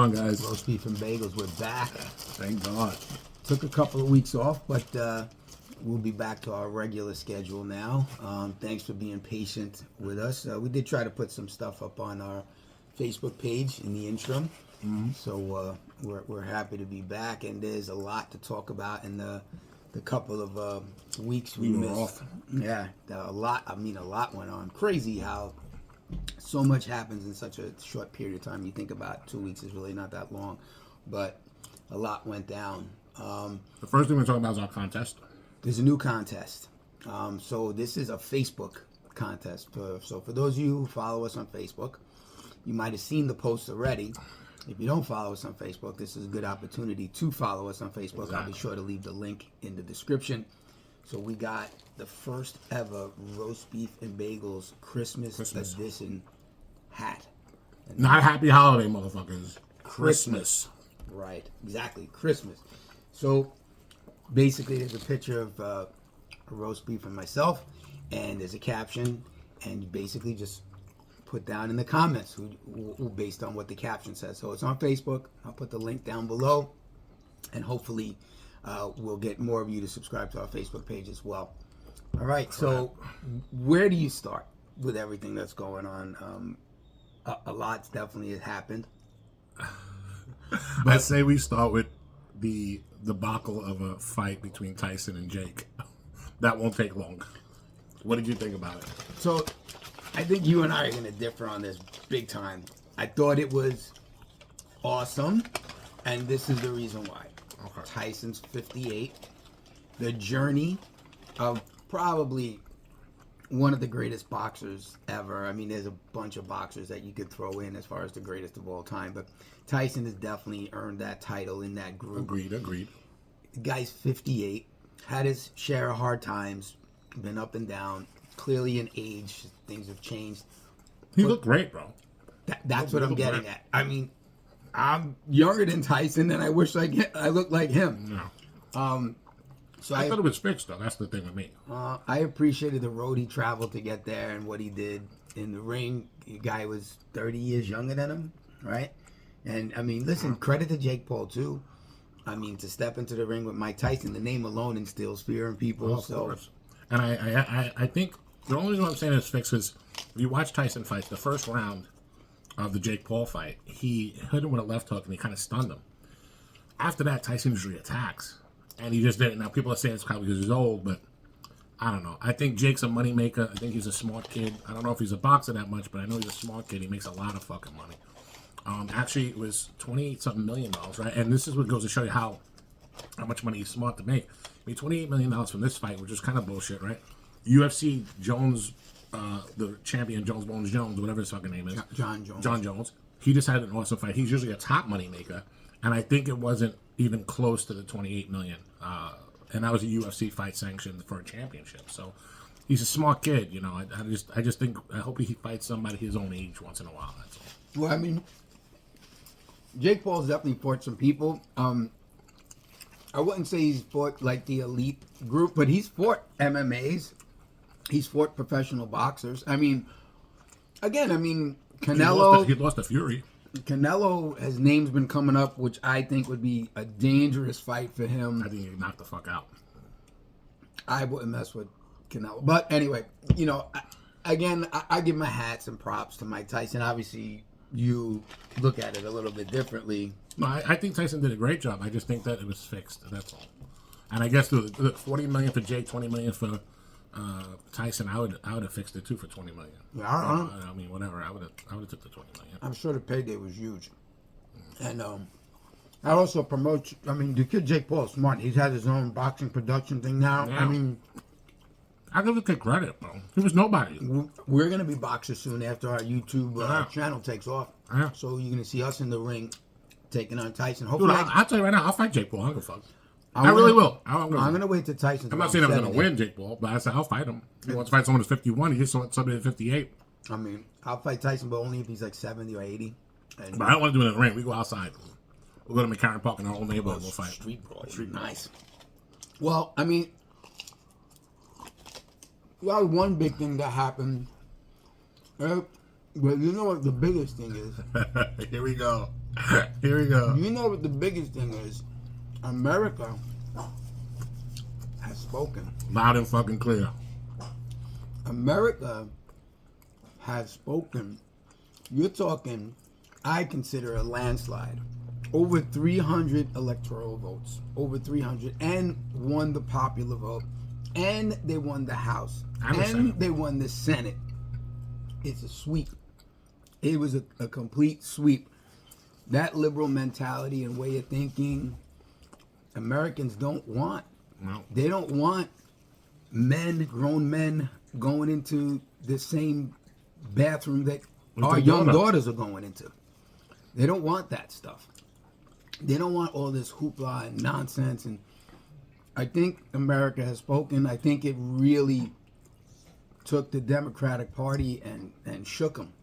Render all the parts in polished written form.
on, guys? Roast Beef and Bagels, we're back. Thank God. Took a couple of weeks off, but we'll be back to our regular schedule now. Thanks for being patient with us. We did try to put some stuff up on our Facebook page in the interim. So we're happy to be back, and there's a lot to talk about in the couple of weeks we missed. Off. Yeah, a lot. I mean, a lot went on. Crazy how so much happens in such a short period of time. You think about 2 weeks is really not that long, but a lot went down. The first thing we're talking about is our contest. There's a new contest. So this is a Facebook contest. So for those of you who follow us on Facebook, you might have seen the post already. If you don't follow us on Facebook, this is a good opportunity to follow us on Facebook. Exactly. I'll be sure to leave the link in the description. So we got the first ever Roast Beef and Bagels Christmas edition hat. And not Happy Holiday, motherfuckers. Christmas. Right, exactly. Christmas. So basically there's a picture of a roast beef and myself, and there's a caption, and you basically just put down in the comments who based on what the caption says. So it's on Facebook. I'll put the link down below, and hopefully we'll get more of you to subscribe to our Facebook page as well. All right, so where do you start with everything that's going on? A lot's definitely happened. I say we start with the debacle of a fight between Tyson and Jake. That won't take long. What did you think about it? So I think you and I are going to differ on this big time. I thought it was awesome, and this is the reason why. Okay. Tyson's 58. The journey of probably one of the greatest boxers ever. I mean, there's a bunch of boxers that you could throw in as far as the greatest of all time, but Tyson has definitely earned that title in that group. Agreed. The guy's 58, had his share of hard times, been up and down. Clearly in age, things have changed. He looked great, bro. That's what I'm getting at. I mean, I'm younger than Tyson, and I wish I looked like him. No. So I thought it was fixed, though. That's the thing with me. I appreciated the road he traveled to get there and what he did in the ring. The guy was 30 years younger than him, right? And, I mean, listen, credit to Jake Paul, too. I mean, to step into the ring with Mike Tyson, the name alone instills fear in people. Of course. And I think the only reason I'm saying it's fixed is if you watch Tyson fights, the first round of the Jake Paul fight, he hit him with a left hook and he kind of stunned him. After that, Tyson usually attacks. And he just didn't. Now, people are saying it's probably because he's old, but I don't know. I think Jake's a moneymaker. I think he's a smart kid. I don't know if he's a boxer that much, but I know he's a smart kid. He makes a lot of fucking money. Actually, it was $28-something million, right? And this is what goes to show you how much money he's smart to make. I mean, $28 million from this fight, which is kind of bullshit, right? UFC Jones, the champion Jones Bones Jones, whatever his fucking name is. John Jones. John Jones. He just had an awesome fight. He's usually a top money maker. And I think it wasn't even close to the $28 million. And that was a UFC fight sanctioned for a championship. So he's a smart kid, you know. I just think, I hope he fights somebody his own age once in a while. That's all. Well, I mean, Jake Paul's definitely fought some people. I wouldn't say he's fought like the elite group, but he's fought MMAs. He's fought professional boxers. I mean, again, Canelo. He lost to Fury. Canelo, his name's been coming up, which I think would be a dangerous fight for him. I think he'd knock the fuck out. I wouldn't mess with Canelo. But anyway, you know, I give my hats and props to Mike Tyson. Obviously, you look at it a little bit differently. No, I think Tyson did a great job. I just think that it was fixed. That's all. And I guess the $40 million for Jake, $20 million for Tyson, I would have fixed it too for $20 million. Yeah, I mean, whatever. I would have took the $20 million. I'm sure the payday was huge. And I also promote. I mean, the kid Jake Paul is smart. He's had his own boxing production thing now. Yeah. I mean, I give him credit, bro. He was nobody. We're gonna be boxers soon after our YouTube channel takes off. Yeah. So you're gonna see us in the ring taking on Tyson. Hopefully, dude, I'll tell you right now, I'll fight Jake Paul. I don't give a fuck. I really will. I'm gonna wait till Tyson. I'm not saying I'm gonna win Jake Paul, but I said I'll fight him. He wants to fight someone who's 51. He just wants somebody at 58. I mean, I'll fight Tyson, but only if he's like 70 or 80. But I don't want to do it in the ring. We go outside. We'll go to McCarran Park in our own neighborhood. We'll fight. Street brawl. Nice. Well, I mean, one big thing that happened. But you know what the biggest thing is? Here we go. Here we go. You know what the biggest thing is? America has spoken. Loud and fucking clear. America has spoken. You're talking, I consider a landslide. Over 300 electoral votes. Over 300. And won the popular vote. And they won the House. And they won the Senate. It's a sweep. It was a complete sweep. That liberal mentality and way of thinking, Americans don't want. No. They don't want grown men, going into the same bathroom that our young daughters are going into. They don't want that stuff. They don't want all this hoopla and nonsense. And I think America has spoken. I think it really took the Democratic Party and shook them,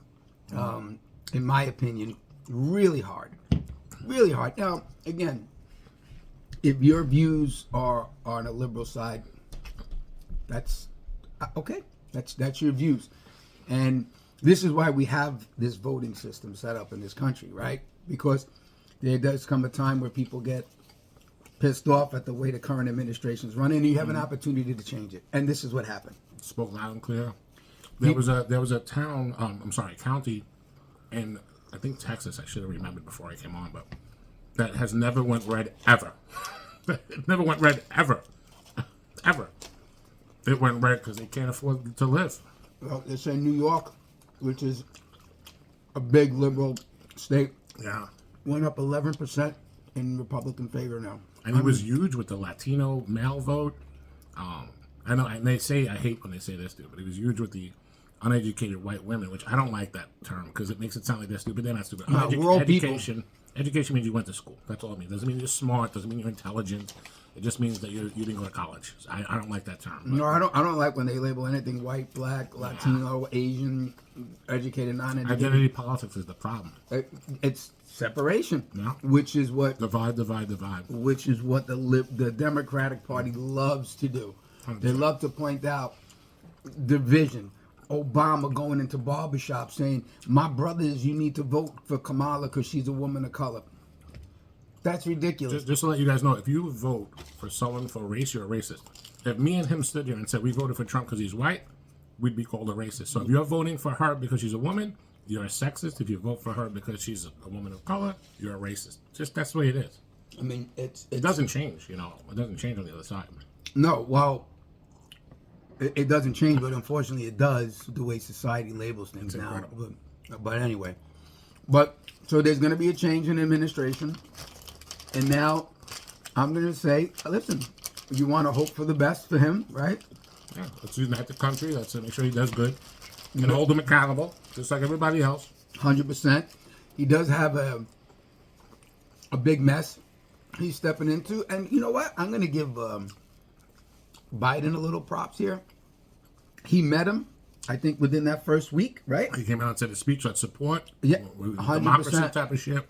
in my opinion, really hard. Really hard. Now, again, if your views are on the liberal side, that's okay. That's your views. And this is why we have this voting system set up in this country, right? Because there does come a time where people get pissed off at the way the current administration is running, and you have an opportunity to change it. And this is what happened. Spoke loud and clear. There was a county in, I think, Texas. I should have remembered before I came on, but that has never went red ever. It never went red ever. Ever. It went red because they can't afford to live. Well, it's in New York, which is a big liberal state. Yeah. Went up 11% in Republican favor now. And he was huge with the Latino male vote. I know, and they say, I hate when they say this, dude, but he was huge with the uneducated white women, which I don't like that term because it makes it sound like they're stupid. They're not stupid. No, we're all education. Education means you went to school. That's all it means. Doesn't mean you're smart. Doesn't mean you're intelligent. It just means that you didn't go to college. I don't like that term. No, I don't like when they label anything white, black, Latino, Asian, educated, non-educated. Identity politics is the problem. It's separation, Yeah. which is what Divide. which is what the Democratic Party loves to do. They love to point out division. Obama going into barbershops saying, "My brothers, you need to vote for Kamala because she's a woman of color." That's ridiculous. Just to let you guys know, if you vote for someone for race, you're a racist. If me and him stood here and said we voted for Trump because he's white, we'd be called a racist. So if you're voting for her because she's a woman, you're a sexist. If you vote for her because she's a woman of color, you're a racist. Just that's the way it is. I mean, it doesn't change, It doesn't change on the other side. No, well, it doesn't change, but unfortunately it does, the way society labels things now. But anyway. So there's going to be a change in administration. And now I'm going to say, listen, you want to hope for the best for him, right? Yeah, let's unite the country. Let's make sure he does good. And hold him accountable, just like everybody else. 100%. He does have a big mess he's stepping into. And you know what? I'm going to give Biden a little props here. He met him, I think, within that first week, right? He came out and said a speech on support. Yeah, 100%. Democracy type of shit.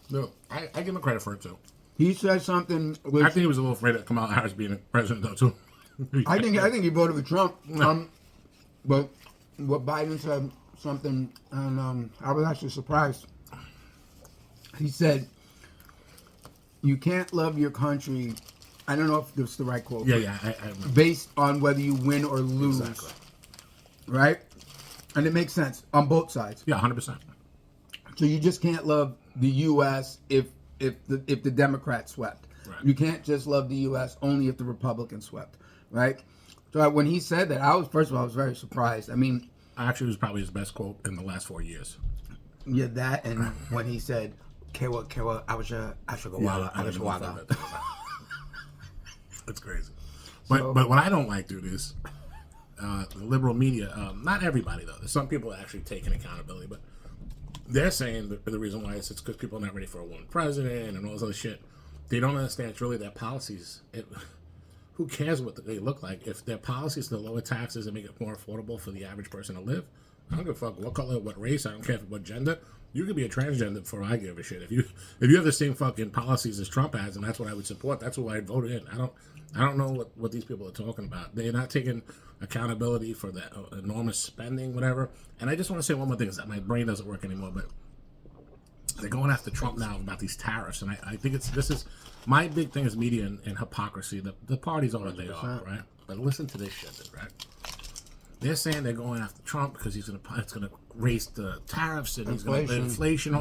No, I give him credit for it, too. He said something. I think he was a little afraid of Kamala Harris being president, though, too. I think he voted for Trump. But what Biden said something, and I was actually surprised. He said, "You can't love your country." I don't know if that's the right quote. Yeah. Based on whether you win or lose, exactly. Right? And it makes sense on both sides. Yeah, 100%. So you just can't love the U.S. if the Democrats swept. Right. You can't just love the U.S. only if the Republicans swept, right? So when he said that, I was very surprised. I mean, actually, it was probably his best quote in the last 4 years. Yeah, that, and when he said, "Kewa, I should go wild." That's crazy. But what I don't like, dude, is the liberal media. Not everybody though. There's some people that actually taking accountability, but they're saying that the reason why it's because people are not ready for a woman president and all this other shit. They don't understand it's really their policies. Who cares what they look like? If their policies to lower taxes and make it more affordable for the average person to live, I don't give a fuck what color, what race. I don't care what gender. You could be a transgender before I give a shit. If you have the same fucking policies as Trump has, and that's what I would support, that's what I'd vote in. I don't know what these people are talking about. They're not taking accountability for that enormous spending, whatever. And I just want to say one more thing, is that my brain doesn't work anymore. But they're going after Trump now about these tariffs, and I think this is my big thing is media and hypocrisy. The parties are what they are, right? But listen to this shit, right? They're saying they're going after Trump because it's gonna raise the tariffs and he's gonna inflation.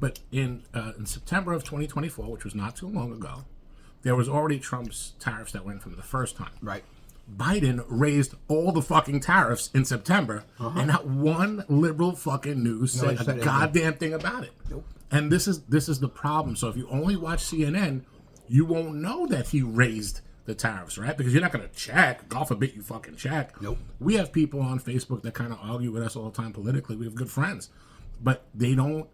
But in September of 2024, which was not too long ago, there was already Trump's tariffs that went from the first time. Right. Biden raised all the fucking tariffs in September, and not one liberal fucking news said a goddamn thing about it. Nope. And this is the problem. So if you only watch CNN, you won't know that he raised the tariffs, right? Because you're not going to check. God forbid you fucking check. Nope. We have people on Facebook that kind of argue with us all the time politically. We have good friends, but they don't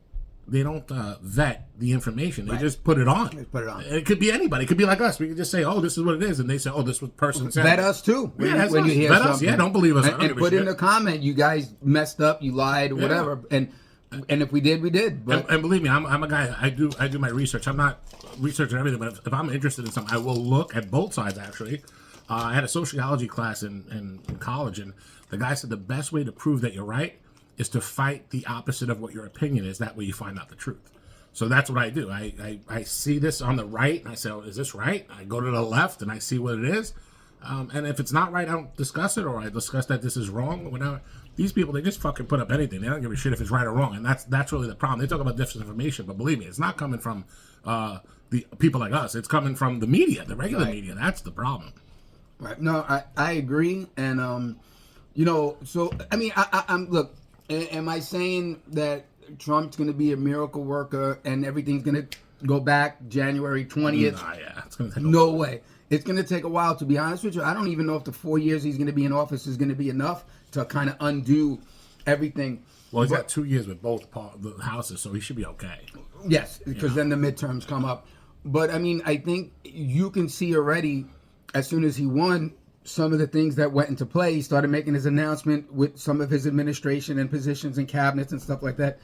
vet the information. They just put it on. Just put it on. It could be anybody. It could be like us. We could just say, "Oh, this is what it is," and they say, "Oh, this was person said." Vet us too. When you hear something. Yeah, don't believe us. And put in a comment. You guys messed up. You lied. Whatever. And if we did, we did. But and believe me, I'm a guy. I do my research. I'm not researching everything, but if I'm interested in something, I will look at both sides. Actually, I had a sociology class in college, and the guy said the best way to prove that you're right is to fight the opposite of what your opinion is. That way, you find out the truth. So that's what I do. I see this on the right, and I say, oh, is this right? I go to the left, and I see what it is. And if it's not right, I don't discuss it, or I discuss that this is wrong. Whatever. These people, they just fucking put up anything. They don't give a shit if it's right or wrong. And that's really the problem. They talk about disinformation, but believe me, it's not coming from the people like us. It's coming from the media, the regular media. That's the problem. Right. No, I agree. And, so, I mean, I'm look, am I saying that Trump's going to be a miracle worker and everything's going to go back January 20th? Nah, yeah. It's going to take no way. It's going to take a while, to be honest with you. I don't even know if the 4 years he's going to be in office is going to be enough to kind of undo everything. Well, he's got 2 years with both the houses, so he should be okay. Yes, because then the midterms come up. But, I mean, I think you can see already, as soon as he won, some of the things that went into play. He started making his announcement with some of his administration and positions and cabinets and stuff like that.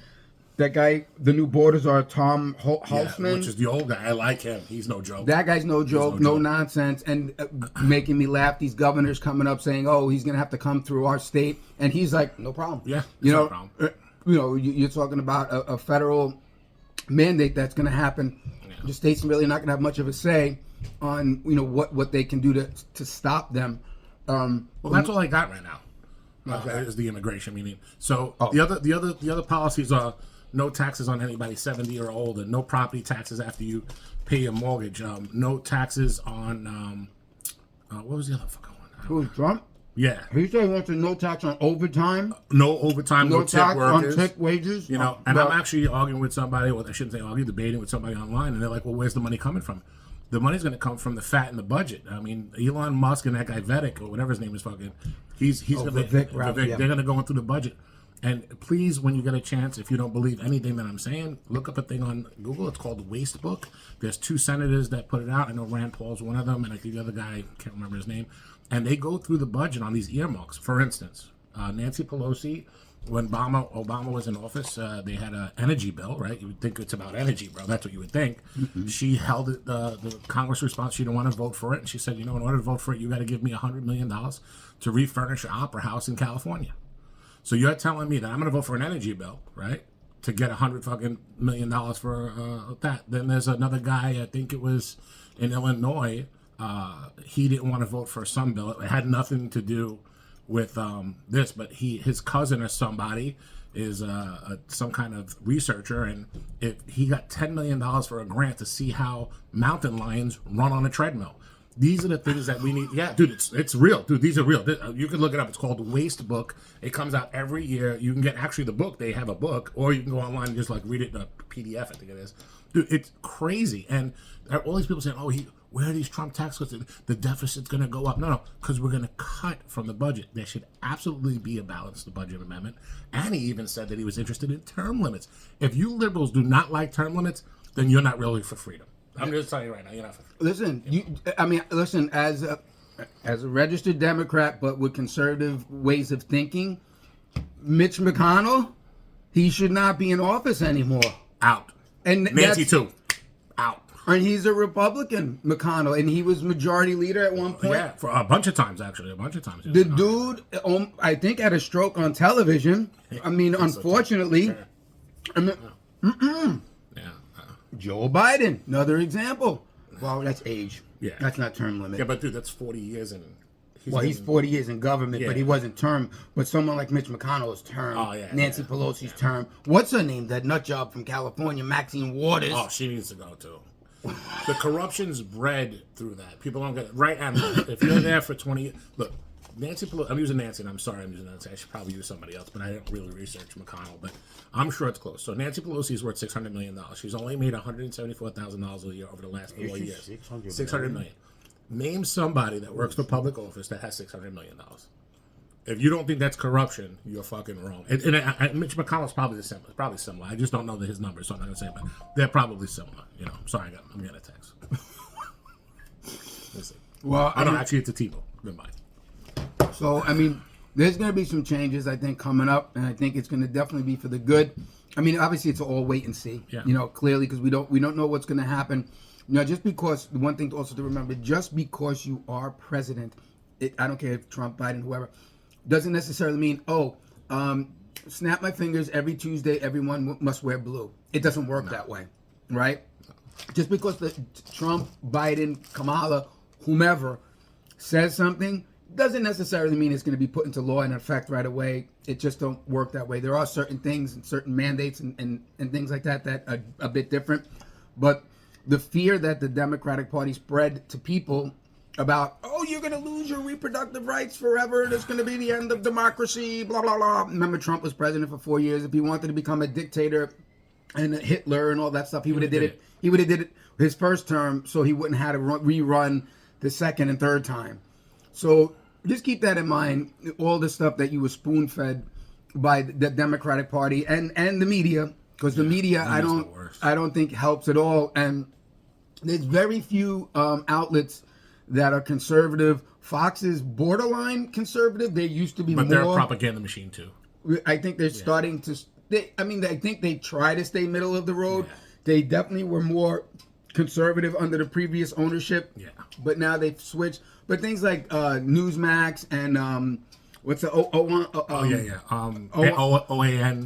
That guy, the new borders are Tom Halsman. Which is the old guy. I like him. He's no joke. That guy's no joke, no nonsense. And making me laugh. These governors coming up saying, oh, he's going to have to come through our state. And he's like, no problem. Yeah, no problem. You're talking about a federal mandate that's going to happen. Yeah. The state's really not going to have much of a say on what they can do to stop them. Well, that's all I got right now. Is the immigration meaning. So the other policies are no taxes on anybody 70 or older, no property taxes after you pay your mortgage, no taxes on what was the other fucking one? Who's Trump? Yeah. He said he wants no tax on overtime. No overtime, no tip tax workers. on tip wages. And I'm actually arguing with somebody, well, I shouldn't say argue, debating with somebody online, and they're like, well, where's the money coming from? The money's going to come from the fat in the budget. I mean, Elon Musk and that guy Vedic, or whatever his name is, fucking, he's going to they're going to go into the budget. And please, when you get a chance, if you don't believe anything that I'm saying, look up a thing on Google. It's called Waste Book. There's 2 senators that put it out. I know Rand Paul's one of them, and I think the other guy, can't remember his name. And they go through the budget on these earmarks. For instance, Nancy Pelosi, when Obama was in office, they had an energy bill, right? You would think it's about energy, bro. That's what you would think. Mm-hmm. She held it, the Congress response. She didn't want to vote for it. And she said, in order to vote for it, you got to give me $100 million to refurnish an opera house in California. So you're telling me that I'm going to vote for an energy bill, right? To get $100 million for that. Then there's another guy, I think it was in Illinois. He didn't want to vote for some bill. It had nothing to do with this, but his cousin or somebody is some kind of researcher, and if he got $10 million for a grant to see how mountain lions run on a treadmill. These are the things that we need. Yeah, dude, it's real. Dude, these are real. You can look it up. It's called Waste Book. It comes out every year. You can get actually the book. They have a book, or you can go online and just like read it in a PDF, I think it is. Dude, it's crazy. And all these people saying, oh, where are these Trump tax cuts? The deficit's going to go up. No, because we're going to cut from the budget. There should absolutely be a balanced budget amendment. And he even said that he was interested in term limits. If you liberals do not like term limits, then you're not really for freedom. I'm just telling you right now, you're not for freedom. Listen, as a registered Democrat, but with conservative ways of thinking, Mitch McConnell, he should not be in office anymore. Out. And Nancy too. Out. And he's a Republican, McConnell, and he was majority leader at one point. Yeah, for a bunch of times, actually. A bunch of times. The dude, I think, had a stroke on television. I mean, unfortunately. Yeah. Joe Biden, another example. Well, that's age. Yeah. That's not term limit. Yeah, but dude, that's 40 years in. He's 40 years in government, but he wasn't term. But someone like Mitch McConnell's term, Nancy Pelosi's term. What's her name? That nut job from California, Maxine Waters. Oh, she needs to go too. The corruption's bred through that. People don't get it. Right and left. If you're there for 20 years, look, Nancy Pelosi, I'm using Nancy, and I'm sorry I'm using Nancy. I should probably use somebody else, but I didn't really research McConnell, but I'm sure it's close. So Nancy Pelosi is worth $600 million. She's only made $174,000 a year over the last 4 years. $600 million. Name somebody that works for public office that has $600 million. If you don't think that's corruption, you're fucking wrong. And Mitch McConnell's probably probably similar. I just don't know his numbers, so I'm not gonna say, but they're probably similar. You know, I'm sorry, I'm getting a text. Listen. Well, I don't actually. It's a Tebow. Goodbye. So I mean, there's going to be some changes I think coming up, and I think it's going to definitely be for the good. I mean, obviously it's all wait and see. Yeah. You know, clearly because we don't know what's going to happen. You know, just because the one thing also to remember, just because you are president, I don't care if Trump, Biden, whoever, doesn't necessarily mean snap my fingers every Tuesday everyone must wear blue. It doesn't work that way, right? Just because the Trump, Biden, Kamala, whomever says something doesn't necessarily mean it's going to be put into law and effect right away. It just don't work that way. There are certain things and certain mandates and things like that are a bit different. But the fear that the Democratic Party spread to people about, oh, you're going to lose your reproductive rights forever. There's going to be the end of democracy, blah, blah, blah. Remember, Trump was president for 4 years. If he wanted to become a dictator and Hitler and all that stuff, he would have did it. He would have did it his first term so he wouldn't have to rerun the second and third time. So just keep that in mind, all the stuff that you were spoon-fed by the Democratic Party and the media, because the media I don't think helps at all. And there's very few outlets that are conservative. Fox is borderline conservative. They used to be more. But they're a propaganda machine too. I think they're starting to. I think they try to stay middle of the road. Yeah. They definitely were more conservative under the previous ownership. Yeah. But now they've switched. But things like Newsmax and what's the OAN?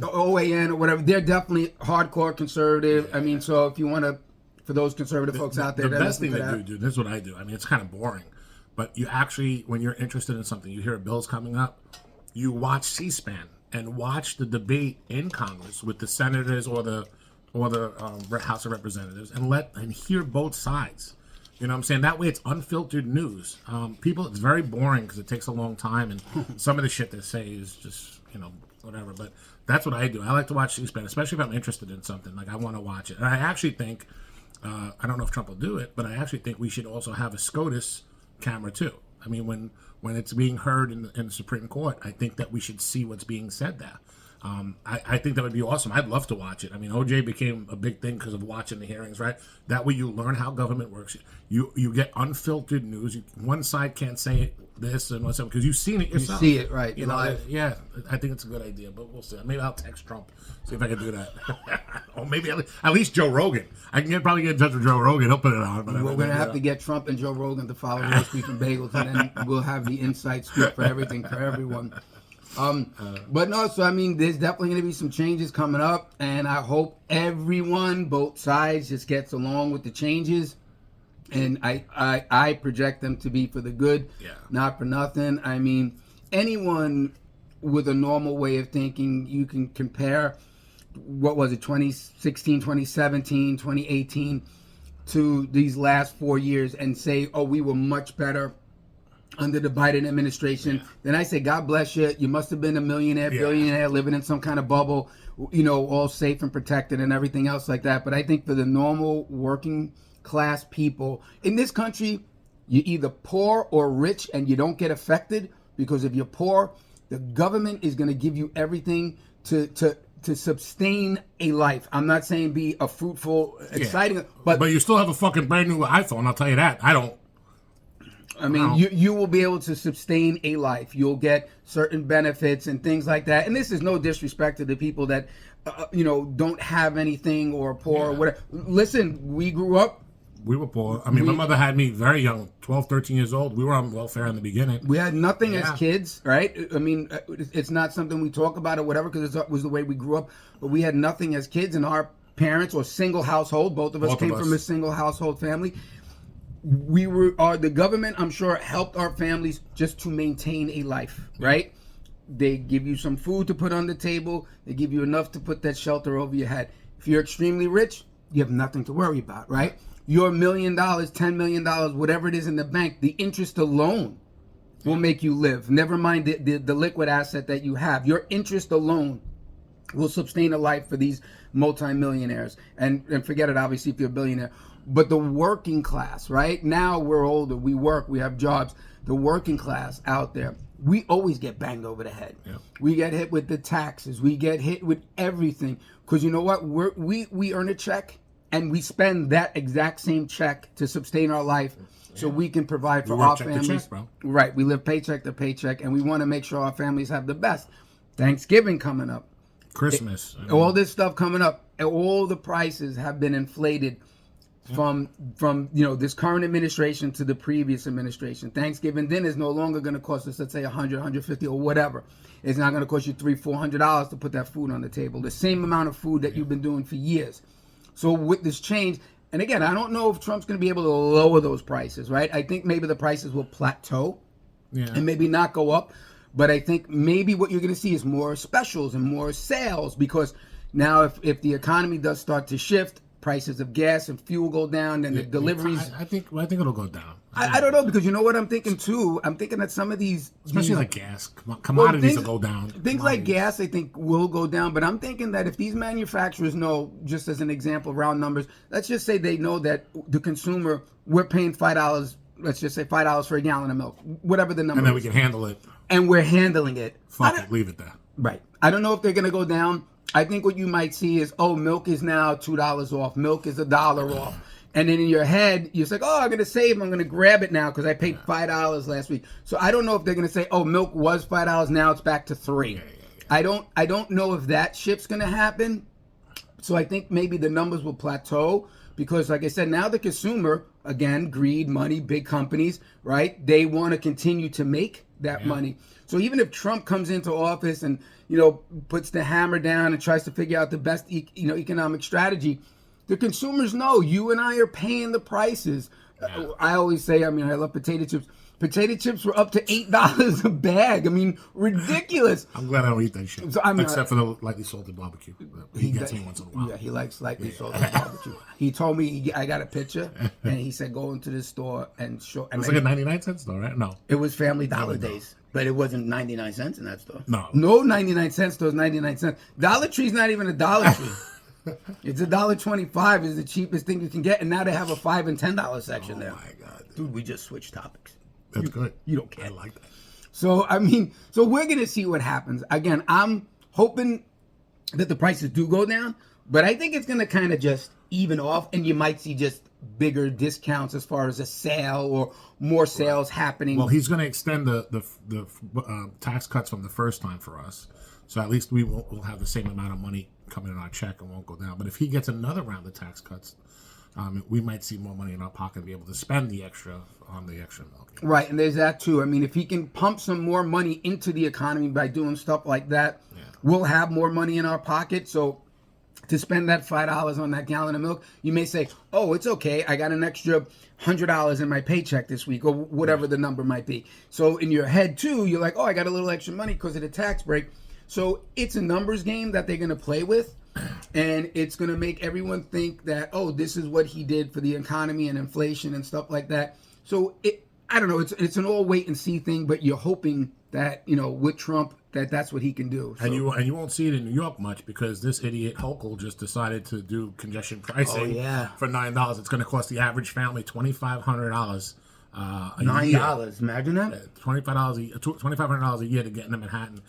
OAN or whatever. They're definitely hardcore conservative. Yeah. I mean, so if you want to. For those conservative folks out there, the best thing to do, this is what I do. I mean, it's kind of boring, but you actually, when you're interested in something, you hear a bill's coming up, you watch C-SPAN and watch the debate in Congress with the senators or the House of Representatives and hear both sides. You know what I'm saying? That way, it's unfiltered news. It's very boring because it takes a long time, and some of the shit they say is just whatever. But that's what I do. I like to watch C-SPAN, especially if I'm interested in something. Like I want to watch it, and I actually think. I don't know if Trump will do it, but I actually think we should also have a SCOTUS camera too. I mean, when it's being heard in the Supreme Court, I think that we should see what's being said there. I think that would be awesome. I'd love to watch it. I mean, OJ became a big thing because of watching the hearings, right? That way you learn how government works. You get unfiltered news. One side can't say this and what's up because you've seen it yourself. You see it, right. Yeah, I think it's a good idea, but we'll see. Maybe I'll text Trump, see if I can do that. Or maybe at least Joe Rogan. I can probably get in touch with Joe Rogan. He'll put it on. But we're going to have to get Trump and Joe Rogan to follow Roast Beef and Bagels, and then we'll have the inside scoop for everything for everyone. But no, so I mean, there's definitely going to be some changes coming up, and I hope everyone, both sides, just gets along with the changes. And I project them to be for the good, not for nothing. I mean, anyone with a normal way of thinking, you can compare, what was it, 2016, 2017, 2018, to these last 4 years and say, oh, we were much better under the Biden administration. Yeah. Then I say, God bless you. You must have been a millionaire, billionaire, living in some kind of bubble, all safe and protected and everything else like that. But I think for the normal working class people in this country, you're either poor or rich and you don't get affected, because if you're poor, the government is going to give you everything to sustain a life. I'm not saying be a fruitful, exciting, but you still have a fucking brand new iPhone. I'll tell you that. You will be able to sustain a life. You'll get certain benefits and things like that. And this is no disrespect to the people that don't have anything or are poor or whatever. Listen, we grew up. We were poor. I mean, my mother had me very young, 12, 13 years old. We were on welfare in the beginning. We had nothing as kids, right? I mean, it's not something we talk about or whatever because it was the way we grew up. But we had nothing as kids, and our parents or single household. Both of us Both of came us. from a single household family. The government, I'm sure, helped our families just to maintain a life, right? They give you some food to put on the table. They give you enough to put that shelter over your head. If you're extremely rich, you have nothing to worry about, right? Your $1 million, $10 million, whatever it is in the bank, the interest alone will make you live. Never mind the liquid asset that you have. Your interest alone will sustain a life for these multimillionaires. And forget it, obviously, if you're a billionaire. But the working class, right? Now we're older, we work, we have jobs. The working class out there, we always get banged over the head. Yeah. We get hit with the taxes. We get hit with everything. Because you know what? We earn a check, and we spend that exact same check to sustain our life so we can provide for our check to families. check, bro. Right. We live paycheck to paycheck, and we want to make sure our families have the best. Thanksgiving coming up. Christmas. All this stuff coming up. All the prices have been inflated from this current administration to the previous administration. Thanksgiving dinner is no longer going to cost us, let's say, $100, $150 or whatever. It's not going to cost you $300, $400 to put that food on the table. The same amount of food that you've been doing for years. So with this change, and again, I don't know if Trump's going to be able to lower those prices, right? I think maybe the prices will plateau and maybe not go up. But I think maybe what you're going to see is more specials and more sales, because now if the economy does start to shift, prices of gas and fuel go down, and the deliveries. I think it'll go down. I don't know, because you know what I'm thinking too? I'm thinking that some of especially like gas, commodities will go down. Things like gas, I think, will go down. But I'm thinking that if these manufacturers know, just as an example, round numbers, let's just say they know that the consumer, we're paying $5, let's just say $5 for a gallon of milk, whatever the number And then we is. can handle it. And we're handling it. Fuck it, leave it there. Right. I don't know if they're going to go down. I think what you might see is, milk is now $2 off. Milk is $1 off. And then in your head, you're like, I'm going to save. I'm going to grab it now because I paid $5 last week. So I don't know if they're going to say, milk was $5. Now it's back to $3. I don't know if that shift's going to happen. So I think maybe the numbers will plateau because, like I said, now the consumer, again, greed, money, big companies, right? They want to continue to make that money. So even if Trump comes into office and puts the hammer down and tries to figure out the best economic strategy, the consumers know you and I are paying the prices. I always say, I love potato chips. Potato chips were up to $8 a bag. Ridiculous. I'm glad I don't eat that shit. So, except for the lightly salted barbecue. He gets me once in a while. Yeah, he likes lightly salted barbecue. He told me I got a picture, and he said go into the store and show. It was like a 99 cents store, right? No. It was Family Dollar days, but it wasn't 99 cents in that store. No 99 cent store is 99 cents. Dollar Tree's not even a Dollar Tree. It's $1.25 is the cheapest thing you can get, and now they have a $5 and $10 section there. Oh my god, dude, we just switched topics. That's good. You don't care. I like that. So so we're gonna see what happens. Again, I'm hoping that the prices do go down, but I think it's gonna kind of just even off, and you might see just bigger discounts as far as a sale or more sales happening. Well, he's going to extend the tax cuts from the first time for us, so at least we'll have the same amount of money coming in our check and won't go down. But if he gets another round of tax cuts, we might see more money in our pocket and be able to spend the extra on the extra milk. Right, and there's that too. If he can pump some more money into the economy by doing stuff like that, we'll have more money in our pocket. So to spend that $5 on that gallon of milk, you may say, it's okay. I got an extra $100 in my paycheck this week, or whatever the number might be. So in your head too, you're like, I got a little extra money because of the tax break. So it's a numbers game that they're going to play with. And it's going to make everyone think that, this is what he did for the economy and inflation and stuff like that. So I don't know. It's an all wait and see thing, but you're hoping that, with Trump, that's what he can do. So. And you won't see it in New York much because this idiot Hochul just decided to do congestion pricing for $9. It's going to cost the average family $2,500 $9. Imagine that. $2,500 a year to get into Manhattan.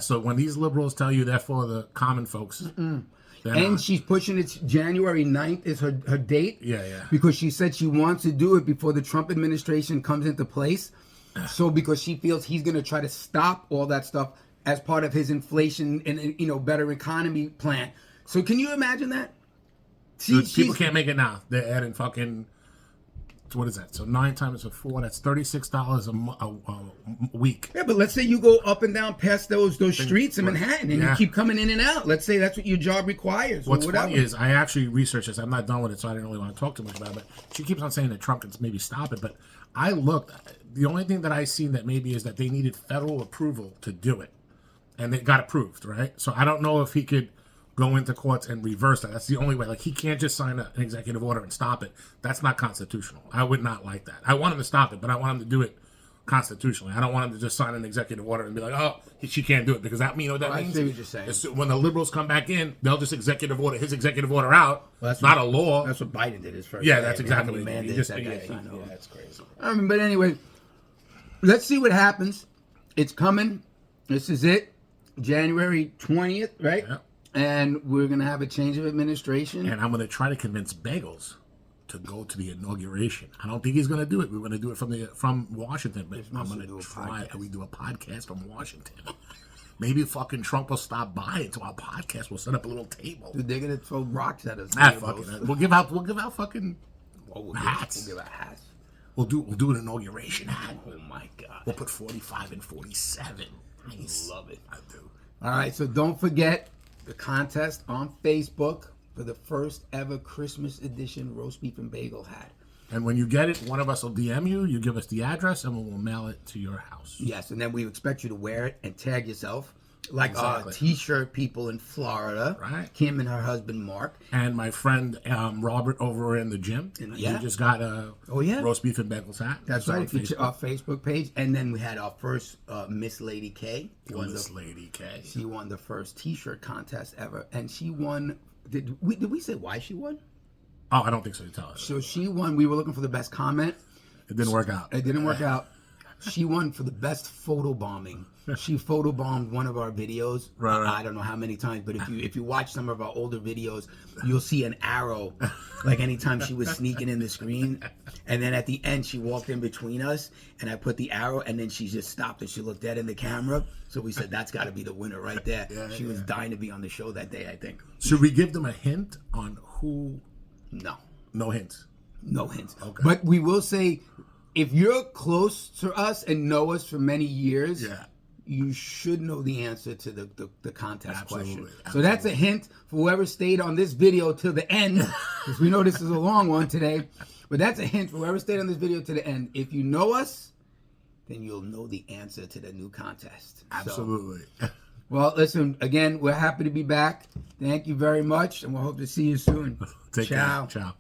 So when these liberals tell you they're for the common folks, and she's pushing it. January 9th is her date. Yeah. Because she said she wants to do it before the Trump administration comes into place. So because she feels he's going to try to stop all that stuff as part of his inflation and better economy plan. So can you imagine that? Dude, people can't make it now. They're adding fucking what is that? So 9 times 4, that's $36 a week. Yeah, but let's say you go up and down past those streets in Manhattan, and you keep coming in and out. Let's say that's what your job requires. What's funny is I actually researched this. I'm not done with it, so I didn't really want to talk too much about it. But she keeps on saying that Trump can maybe stop it. But I looked. The only thing that I seen that maybe is that they needed federal approval to do it, and it got approved, right? So I don't know if he could go into courts and reverse that. That's the only way. Like, he can't just sign an executive order and stop it. That's not constitutional. I would not like that. I want him to stop it, but I want him to do it constitutionally. I don't want him to just sign an executive order and be like, oh, she can't do it, because that, you know what that means? I see what you're saying. When the liberals come back in, they'll just executive order his executive order out. Well, that's not a law. That's what Biden did his first. Yeah, that's exactly what he just. Yeah, that's crazy. But anyway, let's see what happens. It's coming. This is it. January 20th, right? Yeah. And we're going to have a change of administration. And I'm going to try to convince Bagels to go to the inauguration. I don't think he's going to do it. We're going to do it from Washington, but I'm going to try. We do a podcast from Washington. Maybe fucking Trump will stop by into our podcast. We'll set up a little table. Dude, they're going to throw rocks at us. Fuck it. We'll give out fucking hats. We'll give out hats. We'll do an inauguration hat. Oh my God. We'll put 45 and 47. Nice. Love it. I do. All right, so don't forget the contest on Facebook for the first ever Christmas edition roast beef and bagel hat. And when you get it, one of us will DM you. You give us the address, and we'll mail it to your house. Yes, and then we expect you to wear it and tag yourself, like exactly. our T-shirt people in Florida. Right. Kim and her husband Mark, and my friend Robert over in the gym. He just got a roast beef and bagels hat. That's right. If you check our Facebook page, and then we had our first Miss Lady K. Lady K. She won the first T-shirt contest ever, and she won. Did we say why she won? Oh, I don't think so. You tell us. So she won. We were looking for the best comment. It didn't work out. It didn't work out. She won for the best photobombing. She photobombed one of our videos. Right. I don't know how many times, but if you watch some of our older videos, you'll see an arrow, like anytime she was sneaking in the screen. And then at the end, she walked in between us, and I put the arrow, and then she just stopped and she looked dead in the camera. So we said, that's got to be the winner right there. She was dying to be on the show that day, I think. Should we give them a hint on who? No. No hints. No hints. Okay. But we will say, if you're close to us and know us for many years, you should know the answer to the contest question. So that's a hint for whoever stayed on this video till the end, because we know this is a long one today. But that's a hint for whoever stayed on this video to the end. If you know us, then you'll know the answer to the new contest. Absolutely. So, well, listen, again, we're happy to be back. Thank you very much, and we'll hope to see you soon. Take care. Ciao.